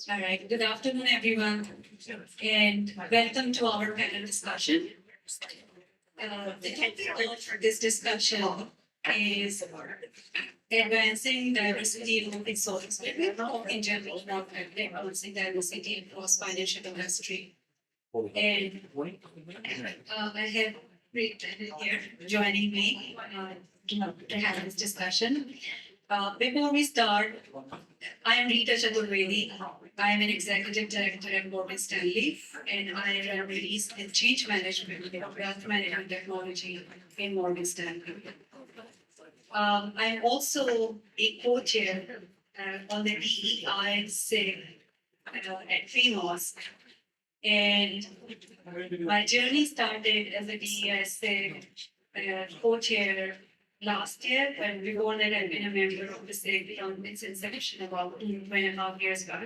All right. Good afternoon, everyone, and welcome to our panel discussion. The title of this discussion is advancing diversity in open source. In general, not advancing diversity across financial industry. And I have Rita here joining me to have this discussion. Before we start, I am Rita Chaturvedi. I am an executive director at Morgan Stanley, and I run release and change management, wealth management technology in Morgan Stanley. I am also a co-chair on the DEI SIG at FINOS. And my journey started as a DEI SIG co-chair last year, when we won that I've been a member of the SIG from its inception about 2.5 years ago.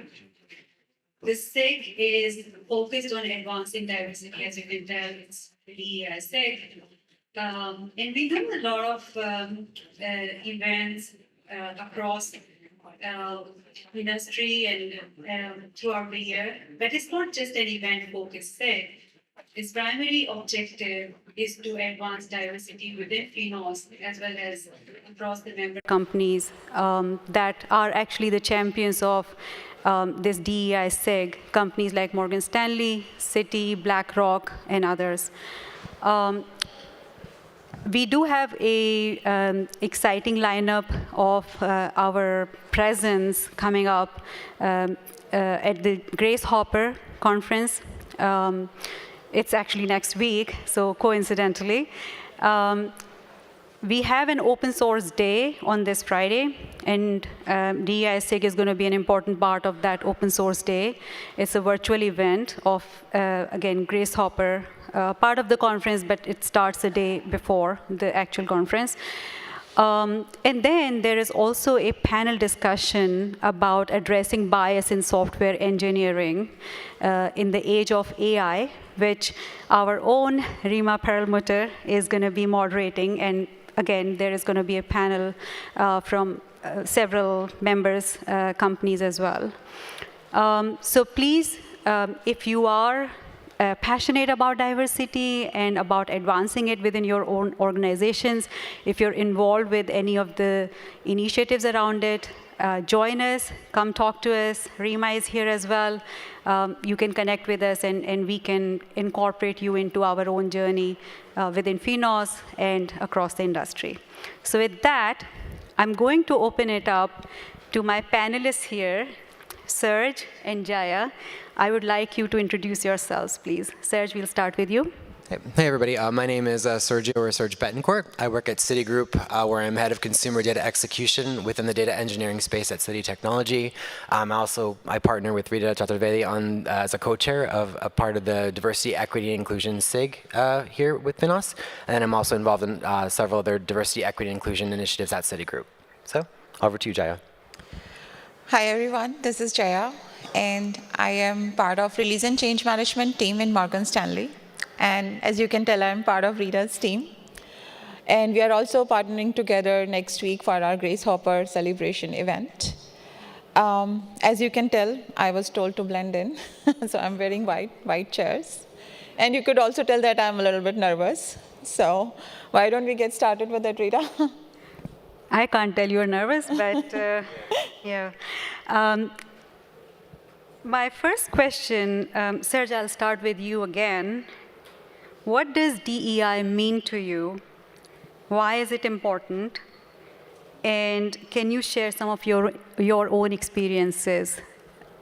The SIG is focused on advancing diversity, as you can tell, it's the SIG. And we do a lot of events across industry and throughout the year. But it's not just an event-focused SIG. Its primary objective is to advance diversity within FINOS as well as across the member companies that are actually the champions of this DEI SIG, companies like Morgan Stanley, Citi, BlackRock, and others. We do have a exciting lineup of our presence coming up at the Grace Hopper conference. It's actually next week, so coincidentally. We have an open source day on this Friday, and DEI SIG is going to be an important part of that open source day. It's a virtual event of, again, Grace Hopper, part of the conference, but it starts a day before the actual conference. And then there is also a panel discussion about addressing bias in software engineering in the age of AI, which our own Rima Perlmutter is going to be moderating. And again, there is going to be a panel from several members, companies as well. So please, if you are passionate about diversity and about advancing it within your own organizations, if you're involved with any of the initiatives around it, join us, come talk to us. Rima is here as well. You can connect with us and we can incorporate you into our own journey within FINOS and across the industry. So with that, I'm going to open it up to my panelists here, Serge and Jaya. I would like you to introduce yourselves, please. Serge, we'll start with you. Hey everybody, my name is Serge Bettencourt. I work at Citigroup, where I'm head of consumer data execution within the data engineering space at Citi Technology. I partner with Rita Chaturvedi on as a co-chair of a part of the diversity, equity, and inclusion SIG here with FINOS, and I'm also involved in several other diversity, equity, and inclusion initiatives at Citigroup. So, over to you, Jaya. Hi everyone, this is Jaya, and I am part of release and change management team in Morgan Stanley. And as you can tell, I'm part of Rita's team. And we are also partnering together next week for our Grace Hopper celebration event. As you can tell, I was told to blend in, so I'm wearing white chairs. And you could also tell that I'm a little bit nervous. So why don't we get started with that, Rita? I can't tell you're nervous, but yeah. My first question, Serge, I'll start with you again. What does DEI mean to you? Why is it important? And can you share some of your own experiences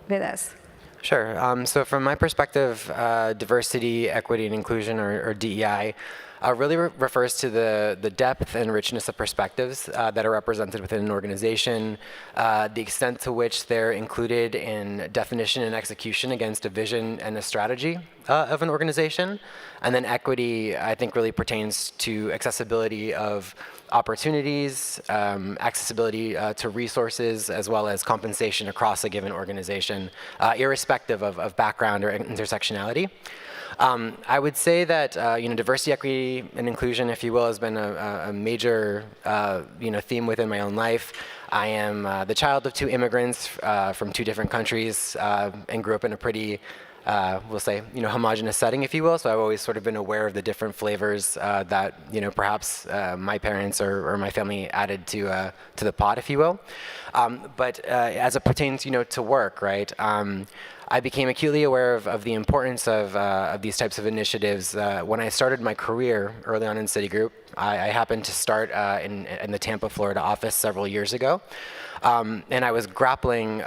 with us? Sure. So from my perspective, diversity, equity, and inclusion, or DEI, really refers to the depth and richness of perspectives that are represented within an organization, the extent to which they're included in definition and execution against a vision and a strategy of an organization. And then equity, I think, really pertains to accessibility of opportunities, accessibility to resources, as well as compensation across a given organization, irrespective of background or intersectionality. I would say that diversity, equity, diversity and inclusion, if you will, has been a major theme within my own life. I am the child of two immigrants from two different countries and grew up in a pretty we'll say, homogenous setting, if you will. So I've always sort of been aware of the different flavors that, perhaps my parents or my family added to the pot, if you will. But as it pertains, to work, right? I became acutely aware of the importance of these types of initiatives when I started my career early on in Citigroup. I happened to start in the Tampa, Florida office several years ago. And I was grappling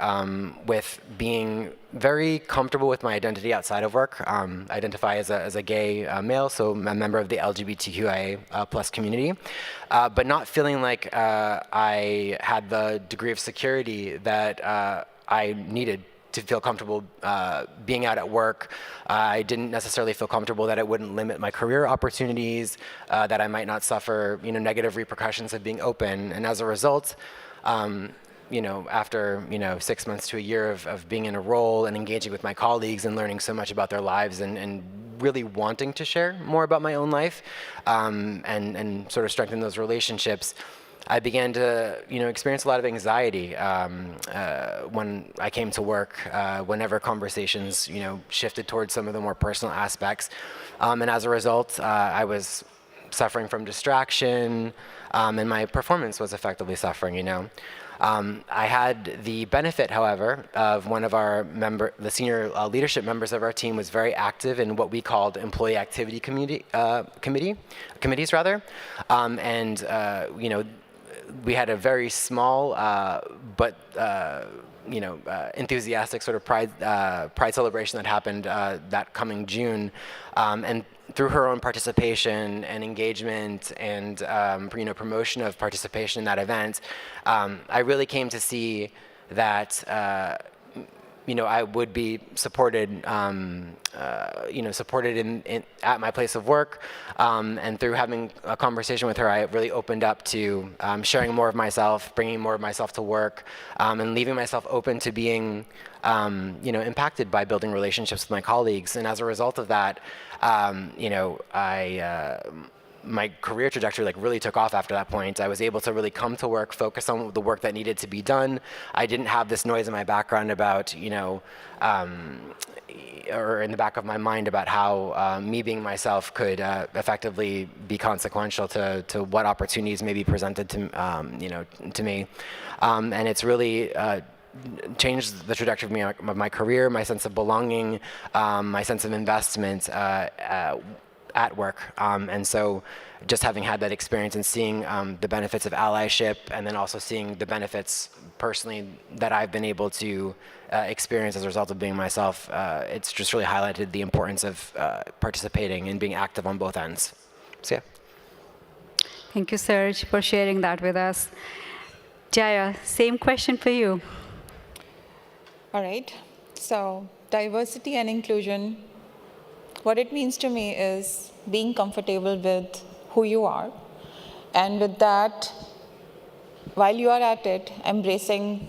with being very comfortable with my identity outside of work. I identify as a gay male, so I'm a member of the LGBTQIA plus community, but not feeling like I had the degree of security that I needed to feel comfortable being out at work. I didn't necessarily feel comfortable that it wouldn't limit my career opportunities, that I might not suffer negative repercussions of being open. And as a result, after 6 months to a year of being in a role and engaging with my colleagues and learning so much about their lives and really wanting to share more about my own life and sort of strengthen those relationships, I began to experience a lot of anxiety when I came to work, whenever conversations shifted towards some of the more personal aspects, and as a result, I was suffering from distraction, and my performance was effectively suffering. I had the benefit, however, of one of our the senior leadership members of our team was very active in what we called employee activity committees, and we had a very small but enthusiastic sort of pride celebration that happened that coming June, and through her own participation and engagement and promotion of participation in that event, I really came to see that I would be supported, supported at my place of work, and through having a conversation with her, I really opened up to sharing more of myself, bringing more of myself to work, and leaving myself open to being, impacted by building relationships with my colleagues. And as a result of that, my career trajectory really took off after that point. I was able to really come to work, focus on the work that needed to be done. I didn't have this noise in my background about, or in the back of my mind about how me being myself could effectively be consequential to what opportunities may be presented to me. And it's really changed the trajectory of my career, my sense of belonging, my sense of investment at work. And so just having had that experience and seeing the benefits of allyship, and then also seeing the benefits personally that I've been able to experience as a result of being myself, it's just really highlighted the importance of participating and being active on both ends. So yeah. Thank you, Serge, for sharing that with us. Jaya, same question for you. All right. So diversity and inclusion, what it means to me is being comfortable with who you are, and with that, while you are at it, embracing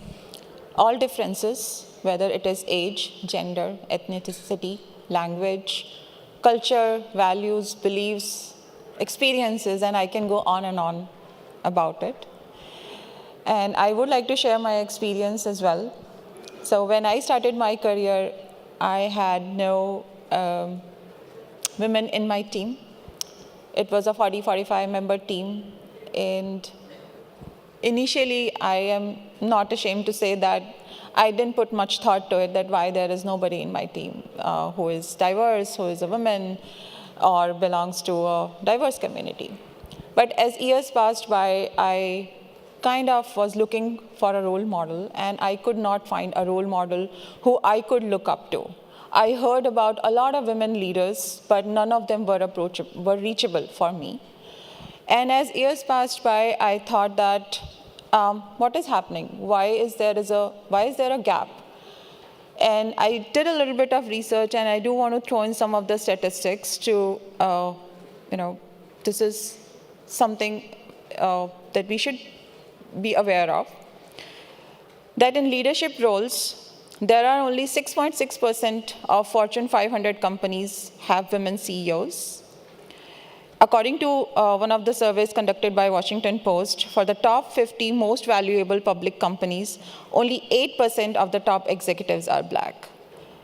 all differences, whether it is age, gender, ethnicity, language, culture, values, beliefs, experiences, and I can go on and on about it. And I would like to share my experience as well. So when I started my career, I had no women in my team. It was a 40-45 member team. And initially, I am not ashamed to say that I didn't put much thought to it, that why there is nobody in my team who is diverse, who is a woman, or belongs to a diverse community. But as years passed by, I kind of was looking for a role model, and I could not find a role model who I could look up to. I heard about a lot of women leaders, but none of them were reachable for me. And as years passed by, I thought that, what is happening? Why is there a gap? And I did a little bit of research, and I do want to throw in some of the statistics to, this is something that we should be aware of. That in leadership roles, there are only 6.6% of Fortune 500 companies have women CEOs. According to one of the surveys conducted by Washington Post, for the top 50 most valuable public companies, only 8% of the top executives are Black,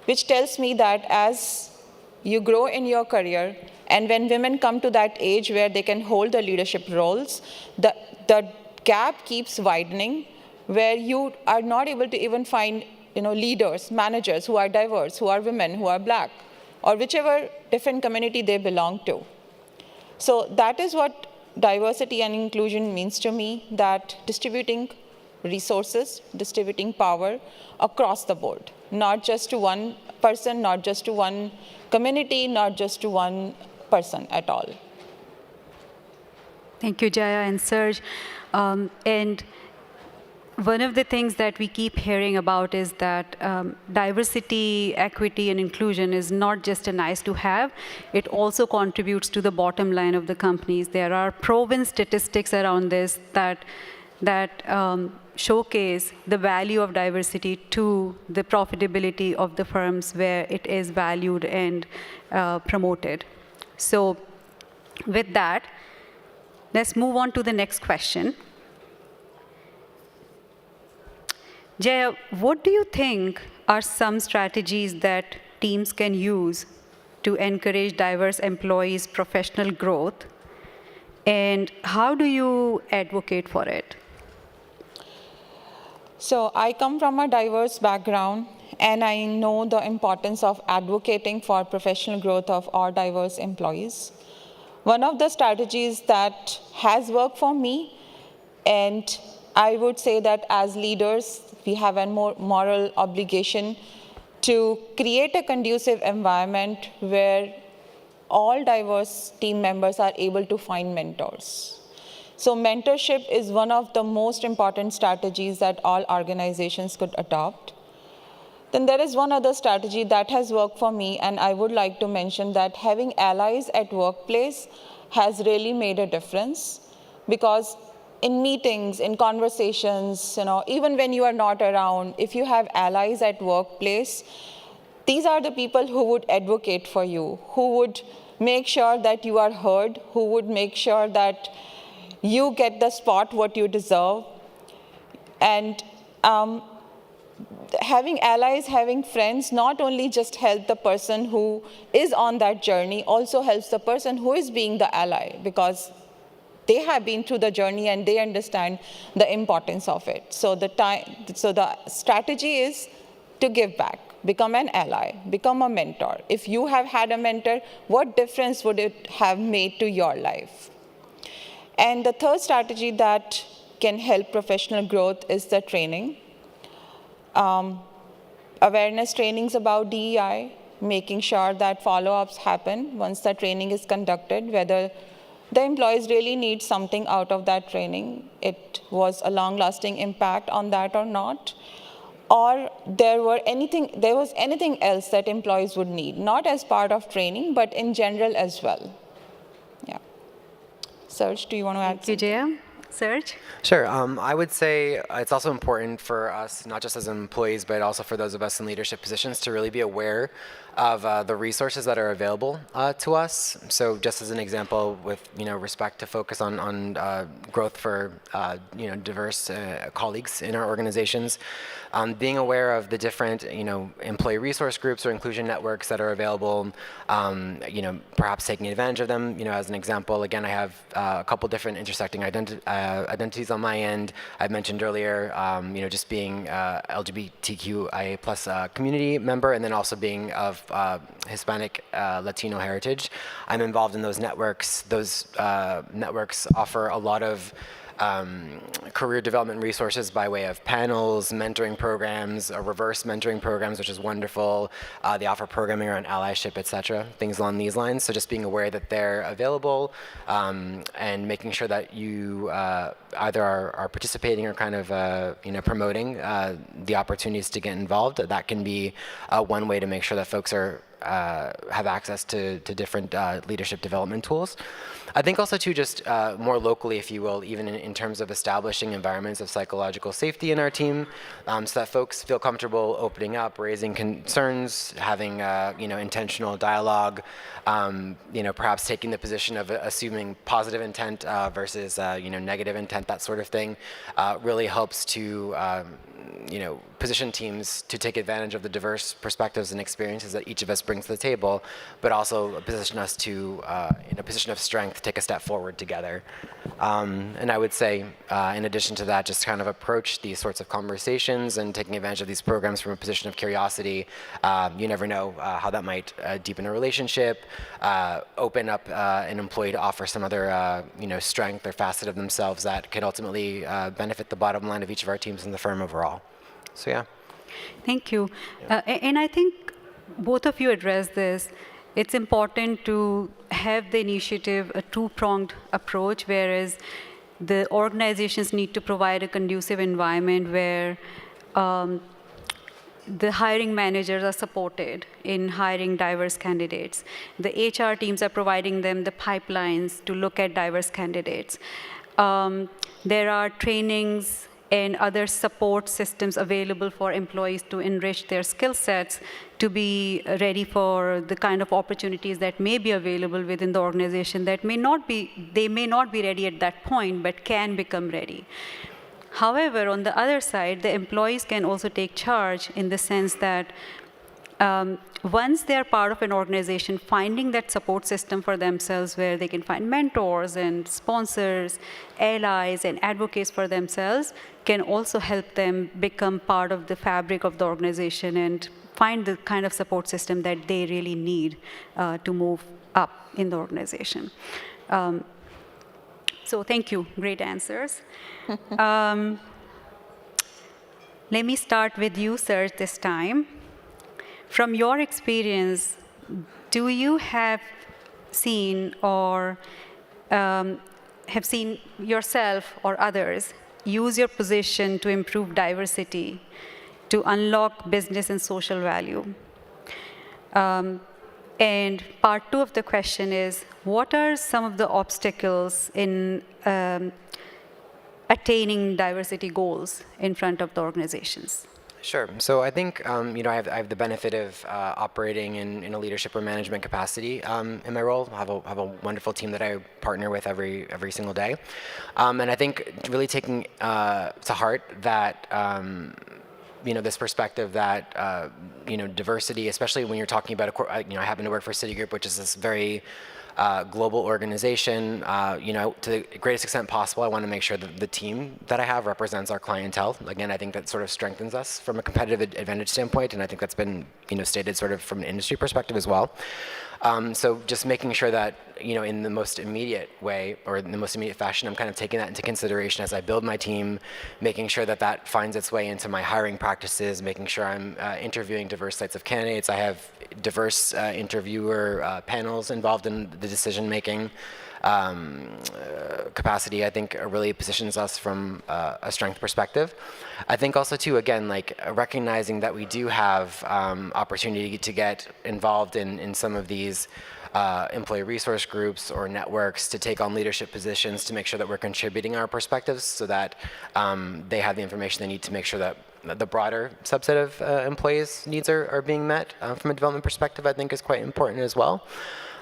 which tells me that as you grow in your career, and when women come to that age where they can hold the leadership roles, the gap keeps widening, where you are not able to even find leaders, managers who are diverse, who are women, who are Black, or whichever different community they belong to. So that is what diversity and inclusion means to me, that distributing resources, distributing power across the board, not just to one person, not just to one community, not just to one person at all. Thank you, Jaya and Serge. And one of the things that we keep hearing about is that diversity, equity, and inclusion is not just a nice to have, it also contributes to the bottom line of the companies. There are proven statistics around this that showcase the value of diversity to the profitability of the firms where it is valued and promoted. So with that, let's move on to the next question. Jaya, what do you think are some strategies that teams can use to encourage diverse employees' professional growth, and how do you advocate for it? So I come from a diverse background, and I know the importance of advocating for professional growth of all diverse employees. One of the strategies that has worked for me, and I would say that as leaders, we have a more moral obligation to create a conducive environment where all diverse team members are able to find mentors. So mentorship is one of the most important strategies that all organizations could adopt. Then there is one other strategy that has worked for me, and I would like to mention that having allies at workplace has really made a difference, because in meetings, in conversations, even when you are not around, if you have allies at workplace, these are the people who would advocate for you, who would make sure that you are heard, who would make sure that you get the spot what you deserve. And having allies, having friends, not only just help the person who is on that journey, also helps the person who is being the ally, because they have been through the journey and they understand the importance of it. So the strategy is to give back, become an ally, become a mentor. If you have had a mentor, what difference would it have made to your life? And the third strategy that can help professional growth is the training. Awareness trainings about DEI, making sure that follow-ups happen once the training is conducted, whether the employees really need something out of that training, it was a long-lasting impact on that or not, or there was anything else that employees would need, not as part of training, but in general as well. Yeah. Serge, do you want to add something? Thank you, Jaya. Serge? Sure. I would say it's also important for us, not just as employees, but also for those of us in leadership positions, to really be aware of the resources that are available to us. So just as an example, with respect to focus on growth for diverse colleagues in our organizations, being aware of the different employee resource groups or inclusion networks that are available, perhaps taking advantage of them. As an example, again, I have a couple different intersecting identities on my end. I mentioned earlier, just being LGBTQIA plus community member, and then also being of Hispanic Latino heritage. I'm involved in those networks. Those networks offer a lot of career development resources by way of panels, mentoring programs, reverse mentoring programs, which is wonderful. They offer programming around allyship, etc., things along these lines. So just being aware that they're available and making sure that you either are participating or kind of promoting the opportunities to get involved. That can be one way to make sure that folks are have access to different leadership development tools. I think also too, just more locally, if you will, even in terms of establishing environments of psychological safety in our team, so that folks feel comfortable opening up, raising concerns, having intentional dialogue, perhaps taking the position of assuming positive intent versus negative intent, that sort of thing, really helps to position teams to take advantage of the diverse perspectives and experiences that each of us brings to the table, but also position us to, in a position of strength, take a step forward together. And I would say, in addition to that, just kind of approach these sorts of conversations and taking advantage of these programs from a position of curiosity. You never know how that might deepen a relationship, open up an employee to offer some other strength or facet of themselves that could ultimately benefit the bottom line of each of our teams in the firm overall. So yeah. Thank you. And I think both of you addressed this. It's important to have the initiative a two-pronged approach, whereas the organizations need to provide a conducive environment where the hiring managers are supported in hiring diverse candidates. The HR teams are providing them the pipelines to look at diverse candidates. There are trainings and other support systems available for employees to enrich their skill sets to be ready for the kind of opportunities that may be available within the organization that they may not be ready at that point, but can become ready. However, on the other side, the employees can also take charge in the sense that once they're part of an organization, finding that support system for themselves where they can find mentors and sponsors, allies, and advocates for themselves can also help them become part of the fabric of the organization and find the kind of support system that they really need to move up in the organization. So thank you, great answers. Let me start with you, Serge, this time. From your experience, do you have seen or have seen yourself or others use your position to improve diversity, to unlock business and social value? And part two of the question is, what are some of the obstacles in attaining diversity goals in front of the organizations? Sure. So I think I have the benefit of operating in a leadership or management capacity in my role. I have a wonderful team that I partner with every single day, and I think really taking to heart that this perspective that diversity, especially when you're talking about I happen to work for Citigroup, which is this very global organization, to the greatest extent possible, I want to make sure that the team that I have represents our clientele. Again, I think that sort of strengthens us from a competitive advantage standpoint, and I think that's been, stated sort of from an industry perspective as well. So just making sure that, in the most immediate way or in the most immediate fashion, I'm kind of taking that into consideration as I build my team, making sure that that finds its way into my hiring practices, making sure I'm interviewing diverse types of candidates. I have diverse interviewer panels involved in the decision-making capacity. I think really positions us from a strength perspective. I think also too, again, like recognizing that we do have opportunity to get involved in some of these employee resource groups or networks to take on leadership positions to make sure that we're contributing our perspectives so that they have the information they need to make sure that the broader subset of employees' needs are being met from a development perspective, I think is quite important as well.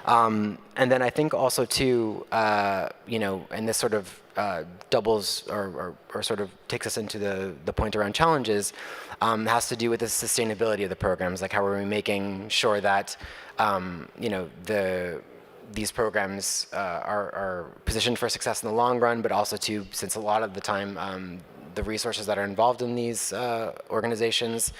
And then I think also too, and this sort of doubles or sort of takes us into the point around challenges, has to do with the sustainability of the programs. Like how are we making sure that, these programs are positioned for success in the long run, but also too, since a lot of the time, the resources that are involved in these organizations,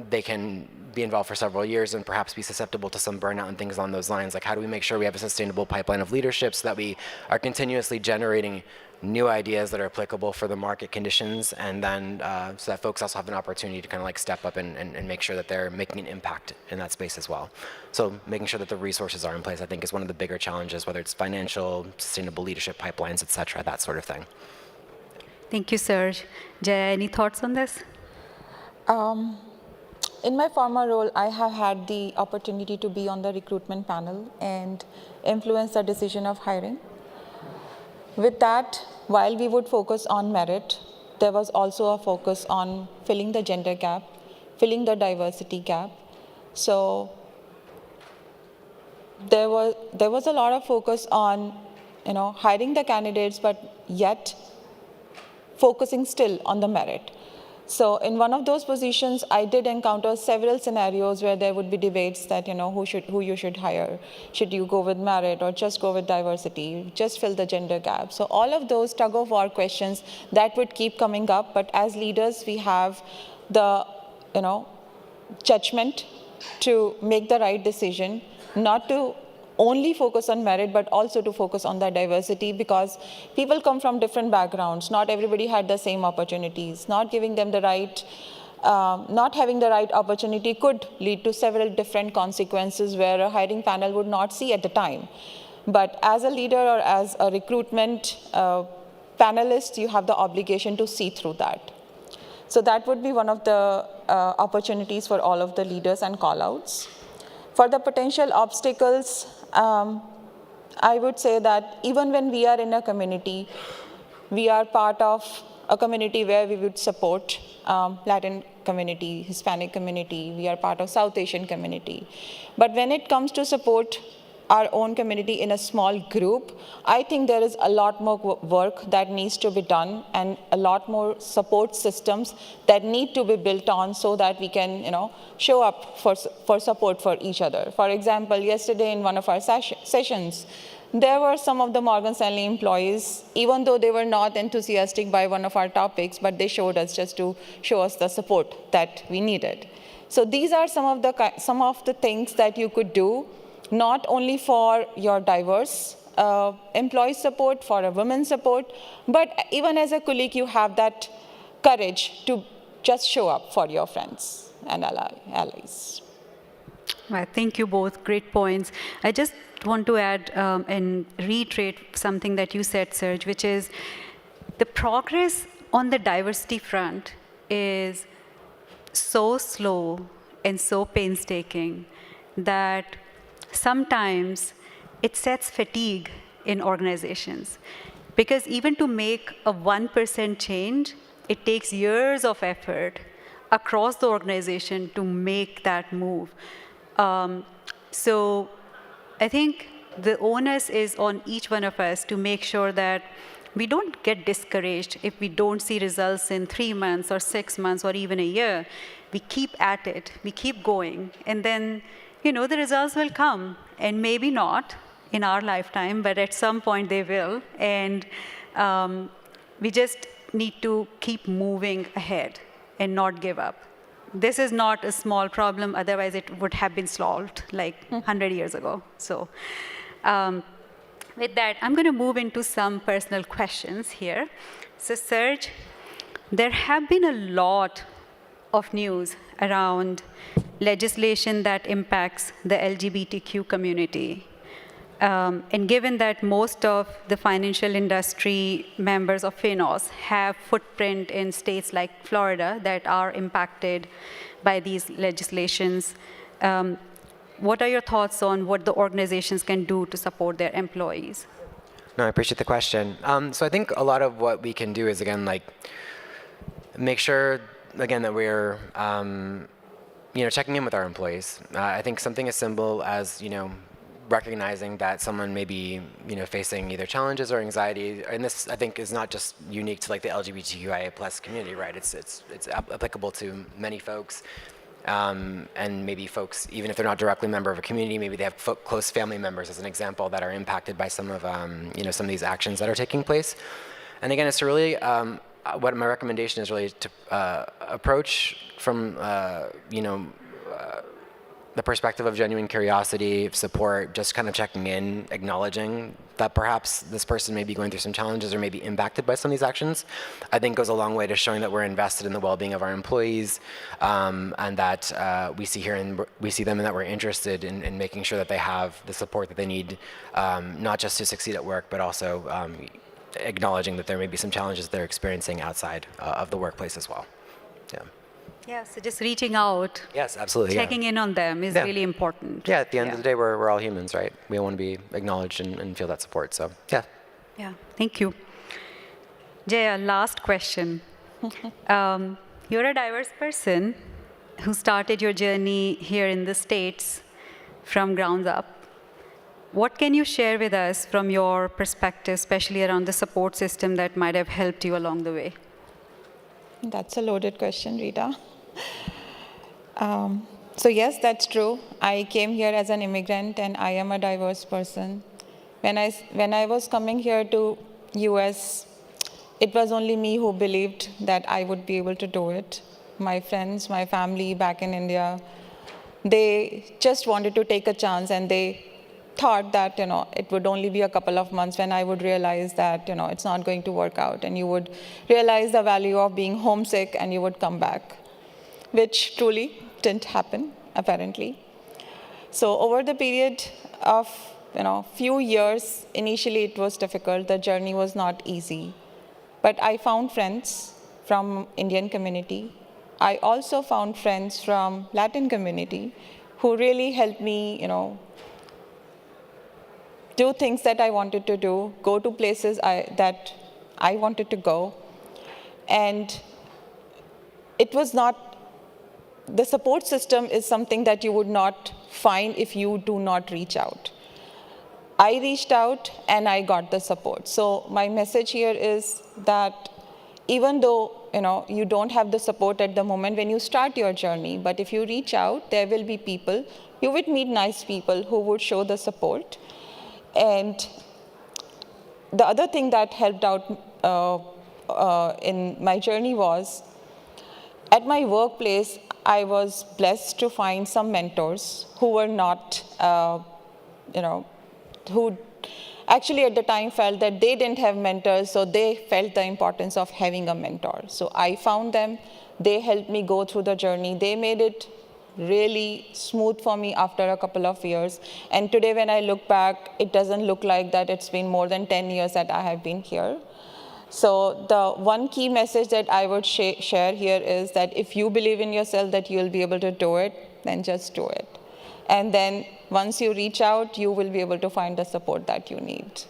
they can be involved for several years and perhaps be susceptible to some burnout and things along those lines. Like how do we make sure we have a sustainable pipeline of leadership so that we are continuously generating new ideas that are applicable for the market conditions, and then so that folks also have an opportunity to kind of like step up and make sure that they're making an impact in that space as well. So making sure that the resources are in place, I think, is one of the bigger challenges, whether it's financial, sustainable leadership pipelines, et cetera, that sort of thing. Thank you, Serge. Jaya, any thoughts on this? In my former role, I have had the opportunity to be on the recruitment panel and influence the decision of hiring. With that, while we would focus on merit, there was also a focus on filling the gender gap, filling the diversity gap. So there was a lot of focus on, hiring the candidates, but yet focusing still on the merit. So in one of those positions, I did encounter several scenarios where there would be debates that, who you should hire. Should you go with merit or just go with diversity? Just fill the gender gap. So all of those tug-of-war questions that would keep coming up. But as leaders, we have the, judgment to make the right decision, not to only focus on merit, but also to focus on the diversity, because people come from different backgrounds. Not everybody had the same opportunities. Not giving them the right, not having the right opportunity could lead to several different consequences where a hiring panel would not see at the time. But as a leader or as a recruitment panelist, you have the obligation to see through that. So that would be one of the opportunities for all of the leaders and call-outs. For the potential obstacles, I would say that even when we are in a community, we are part of a community where we would support Latin community, Hispanic community, we are part of South Asian community. But when it comes to support our own community in a small group, I think there is a lot more work that needs to be done and a lot more support systems that need to be built on so that we can, show up for support for each other. For example, yesterday in one of our sessions, there were some of the Morgan Stanley employees, even though they were not enthusiastic by one of our topics, but they showed us just to show us the support that we needed. So these are some of the things that you could do, not only for your diverse employee support, for a women support, but even as a colleague, you have that courage to just show up for your friends and allies. Well, thank you both. Great points. I just want to add and reiterate something that you said, Serge, which is the progress on the diversity front is so slow and so painstaking that sometimes it sets fatigue in organizations. Because even to make a 1% change, it takes years of effort across the organization to make that move. So I think the onus is on each one of us to make sure that we don't get discouraged if we don't see results in 3 months or 6 months or even a year. We keep at it, we keep going, and then the results will come, and maybe not in our lifetime, but at some point they will. And we just need to keep moving ahead and not give up. This is not a small problem, otherwise it would have been solved like 100 years ago. So with that, I'm going to move into some personal questions here. So Serge, there have been a lot of news around legislation that impacts the LGBTQ community. And given that most of the financial industry members of FINOS have footprint in states like Florida that are impacted by these legislations, what are your thoughts on what the organizations can do to support their employees? No, I appreciate the question. So I think a lot of what we can do is, again, make sure, again, that we're checking in with our employees. I think something as simple as, recognizing that someone may be, facing either challenges or anxiety, and this, I think, is not just unique to the LGBTQIA+ community, right? It's applicable to many folks, and maybe folks, even if they're not directly a member of a community, maybe they have close family members, as an example, that are impacted by some of, some of these actions that are taking place. And again, it's really, what my recommendation is really to approach from, the perspective of genuine curiosity, support, just kind of checking in, acknowledging that perhaps this person may be going through some challenges or may be impacted by some of these actions, I think goes a long way to showing that we're invested in the well-being of our employees, and that we see them and that we're interested in making sure that they have the support that they need, not just to succeed at work, but also acknowledging that there may be some challenges they're experiencing outside of the workplace as well. Yeah. Yeah, so just reaching out, Yes, absolutely. checking in on them is really important. Yeah, at the end of the day, we're all humans, right? We want to be acknowledged and feel that support. So, yeah. Yeah, thank you. Jaya, last question. You're a diverse person who started your journey here in the States from ground up. What can you share with us from your perspective, especially around the support system that might have helped you along the way? That's a loaded question, Rita. So yes, that's true. I came here as an immigrant, and I am a diverse person. When I was coming here to US, it was only me who believed that I would be able to do it. My friends, my family back in India, they just wanted to take a chance, and they thought that it would only be a couple of months when I would realize that it's not going to work out, and you would realize the value of being homesick, and you would come back, which truly didn't happen, apparently. So over the period of few years, initially it was difficult. The journey was not easy, but I found friends from Indian community. I also found friends from Latin community who really helped me, do things that I wanted to do, go to places that I wanted to go. And it was not, the support system is something that you would not find if you do not reach out. I reached out and I got the support. So my message here is that even though you don't have the support at the moment when you start your journey, but if you reach out, there will be people, you would meet nice people who would show the support. And the other thing that helped out in my journey was, at my workplace, I was blessed to find some mentors who were not, who actually at the time felt that they didn't have mentors, so they felt the importance of having a mentor. So I found them, they helped me go through the journey, they made it really smooth for me after a couple of years. And today when I look back, it doesn't look like that it's been more than 10 years that I have been here. So the one key message that I would share here is that if you believe in yourself that you'll be able to do it, then just do it. And then once you reach out, you will be able to find the support that you need.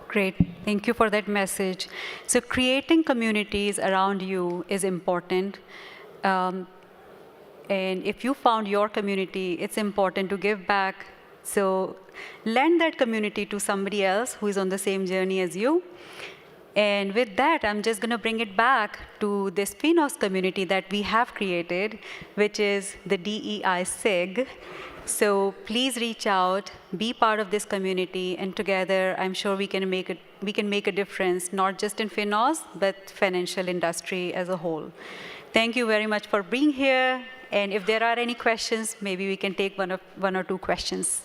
Great. Thank you for that message. So creating communities around you is important. And if you found your community, it's important to give back. So lend that community to somebody else who is on the same journey as you. And with that, I'm just going to bring it back to this FINOS community that we have created, which is the DEI SIG. So please reach out, be part of this community, and together, I'm sure we can make a difference, not just in FINOS, but financial industry as a whole. Thank you very much for being here. And if there are any questions, maybe we can take one or two questions.